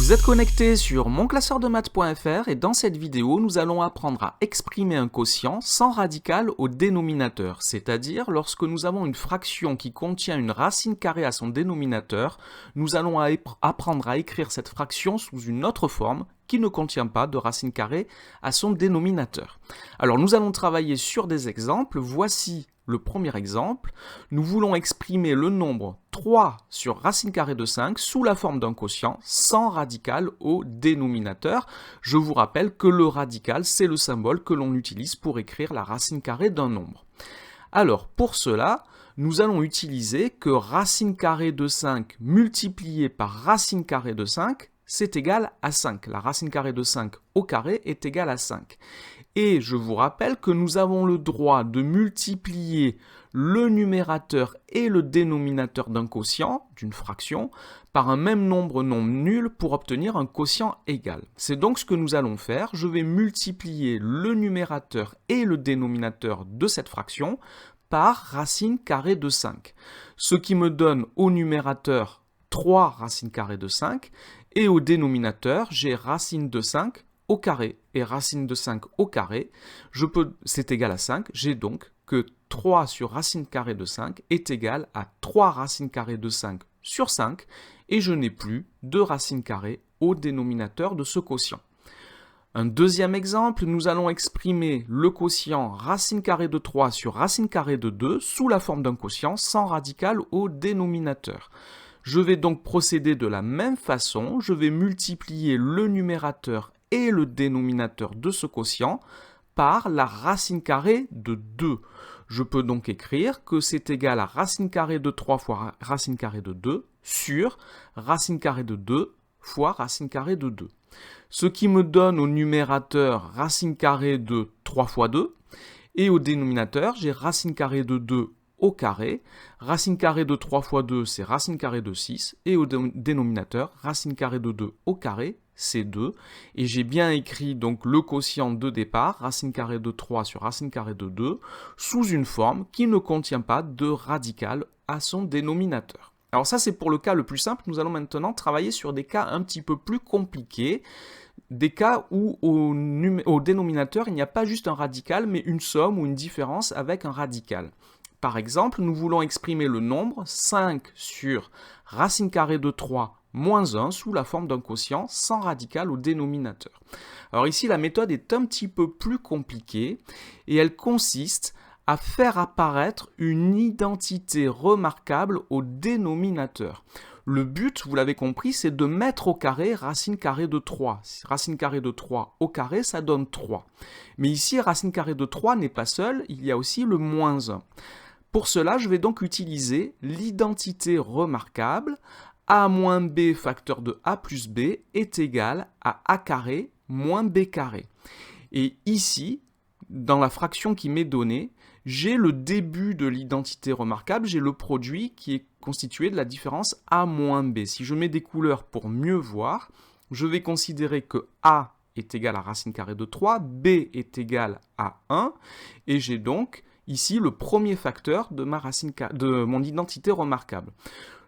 Vous êtes connecté sur monclasseurdemaths.fr et dans cette vidéo, nous allons apprendre à exprimer un quotient sans radical au dénominateur, c'est-à-dire lorsque nous avons une fraction qui contient une racine carrée à son dénominateur, nous allons apprendre à écrire cette fraction sous une autre forme qui ne contient pas de racine carrée à son dénominateur. Alors nous allons travailler sur des exemples. Voici le premier exemple. Nous voulons exprimer le nombre 3 sur racine carrée de 5 sous la forme d'un quotient sans radical au dénominateur. Je vous rappelle que le radical, c'est le symbole que l'on utilise pour écrire la racine carrée d'un nombre. Alors pour cela, nous allons utiliser que racine carrée de 5 multiplié par racine carrée de 5, c'est égal à 5. La racine carrée de 5 au carré est égale à 5. Et je vous rappelle que nous avons le droit de multiplier le numérateur et le dénominateur d'un quotient, d'une fraction, par un même nombre non nul pour obtenir un quotient égal. C'est donc ce que nous allons faire. Je vais multiplier le numérateur et le dénominateur de cette fraction par racine carrée de 5. Ce qui me donne au numérateur 3 racine carrée de 5 et au dénominateur, j'ai racine de 5 au carré et racine de 5 au carré, c'est égal à 5, j'ai donc que 3 sur racine carrée de 5 est égal à 3 racines carrées de 5 sur 5 et je n'ai plus de racine carrée au dénominateur de ce quotient. Un deuxième exemple, nous allons exprimer le quotient racine carrée de 3 sur racine carrée de 2 sous la forme d'un quotient sans radical au dénominateur. Je vais donc procéder de la même façon, je vais multiplier le numérateur et le dénominateur de ce quotient par la racine carrée de 2. Je peux donc écrire que c'est égal à racine carrée de 3 fois racine carrée de 2 sur racine carrée de 2 fois racine carrée de 2. Ce qui me donne au numérateur racine carrée de 3 fois 2 et au dénominateur j'ai racine carrée de 2 au carré, racine carrée de 3 fois 2 c'est racine carrée de 6 et au dénominateur racine carrée de 2 au carré c'est 2 et j'ai bien écrit donc le quotient de départ, racine carrée de 3 sur racine carrée de 2 sous une forme qui ne contient pas de radical à son dénominateur. Alors ça c'est pour le cas le plus simple, nous allons maintenant travailler sur des cas un petit peu plus compliqués, des cas où au dénominateur il n'y a pas juste un radical mais une somme ou une différence avec un radical. Par exemple, nous voulons exprimer le nombre 5 sur racine carrée de 3 moins 1 sous la forme d'un quotient sans radical au dénominateur. Alors ici, la méthode est un petit peu plus compliquée et elle consiste à faire apparaître une identité remarquable au dénominateur. Le but, vous l'avez compris, c'est de mettre au carré racine carrée de 3. Racine carrée de 3 au carré, ça donne 3. Mais ici, racine carrée de 3 n'est pas seule, il y a aussi le moins 1. Pour cela, je vais donc utiliser l'identité remarquable a moins b facteur de a plus b est égal à a carré moins b carré. Et ici, dans la fraction qui m'est donnée, j'ai le début de l'identité remarquable, j'ai le produit qui est constitué de la différence a moins b. Si je mets des couleurs pour mieux voir, je vais considérer que a est égal à racine carrée de 3, b est égal à 1, et j'ai donc ici le premier facteur de mon identité remarquable.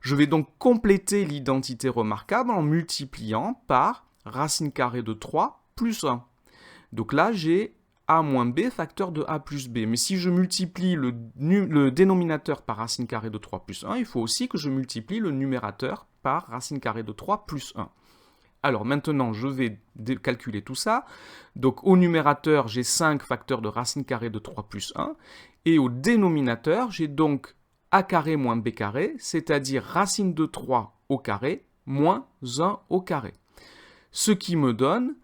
Je vais donc compléter l'identité remarquable en multipliant par racine carrée de 3 plus 1. Donc là, j'ai a moins b facteur de a plus b. Mais si je multiplie le dénominateur par racine carrée de 3 plus 1, il faut aussi que je multiplie le numérateur par racine carrée de 3 plus 1. Alors maintenant, je vais calculer tout ça. Donc au numérateur, j'ai 5 facteurs de racine carrée de 3 plus 1. Et au dénominateur, j'ai donc a carré moins b carré, c'est-à-dire racine de 3 au carré moins 1 au carré. Ce qui me donne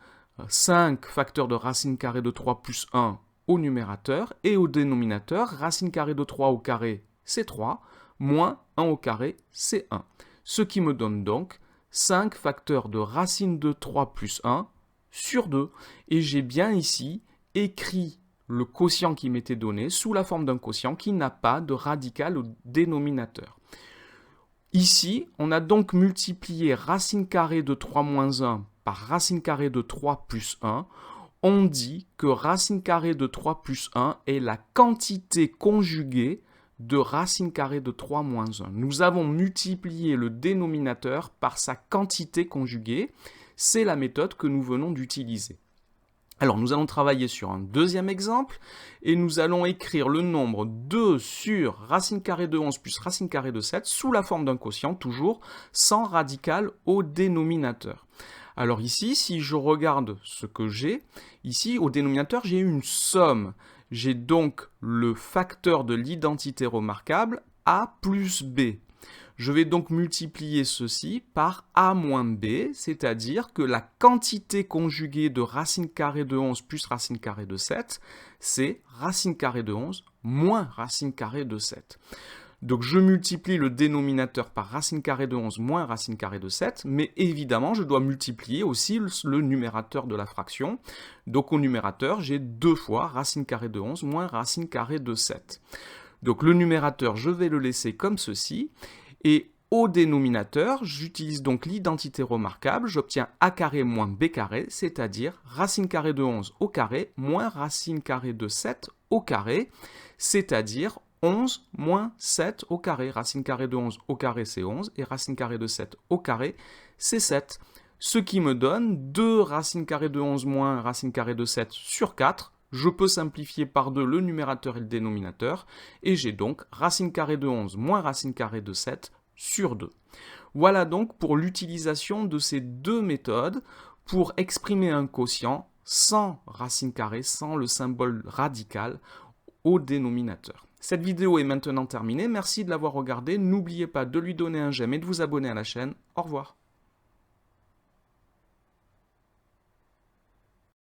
5 facteurs de racine carrée de 3 plus 1 au numérateur et au dénominateur, racine carrée de 3 au carré, c'est 3, moins 1 au carré, c'est 1. Ce qui me donne donc 5 facteurs de racine de 3 plus 1 sur 2. Et j'ai bien ici écrit le quotient qui m'était donné sous la forme d'un quotient qui n'a pas de radical au dénominateur. Ici, on a donc multiplié racine carrée de 3 moins 1 par racine carrée de 3 plus 1. On dit que racine carrée de 3 plus 1 est la quantité conjuguée de racine carrée de 3 moins 1. Nous avons multiplié le dénominateur par sa quantité conjuguée, C'est la méthode que nous venons d'utiliser. Alors nous allons travailler sur un deuxième exemple et nous allons écrire le nombre 2 sur racine carrée de 11 plus racine carrée de 7 sous la forme d'un quotient, toujours sans radical au dénominateur. Alors ici, si je regarde ce que j'ai, ici au dénominateur j'ai une somme. J'ai donc le facteur de l'identité remarquable A plus B. Je vais donc multiplier ceci par a moins b, c'est-à-dire que la quantité conjuguée de racine carrée de 11 plus racine carrée de 7, c'est racine carrée de 11 moins racine carrée de 7. Donc je multiplie le dénominateur par racine carrée de 11 moins racine carrée de 7, mais évidemment je dois multiplier aussi le numérateur de la fraction. Donc au numérateur, j'ai 2 fois racine carrée de 11 moins racine carrée de 7. Donc le numérateur, je vais le laisser comme ceci. Et au dénominateur, j'utilise donc l'identité remarquable, j'obtiens a carré moins b carré, c'est-à-dire racine carrée de 11 au carré moins racine carrée de 7 au carré, c'est-à-dire 11 moins 7 au carré. Racine carrée de 11 au carré, c'est 11, et racine carrée de 7 au carré, c'est 7. Ce qui me donne 2 racine carrée de 11 moins racine carrée de 7 sur 4. Je peux simplifier par 2 le numérateur et le dénominateur, et j'ai donc racine carrée de 11 moins racine carrée de 7 sur 2. Voilà donc pour l'utilisation de ces deux méthodes pour exprimer un quotient sans racine carrée, sans le symbole radical au dénominateur. Cette vidéo est maintenant terminée, merci de l'avoir regardée, n'oubliez pas de lui donner un j'aime et de vous abonner à la chaîne, au revoir.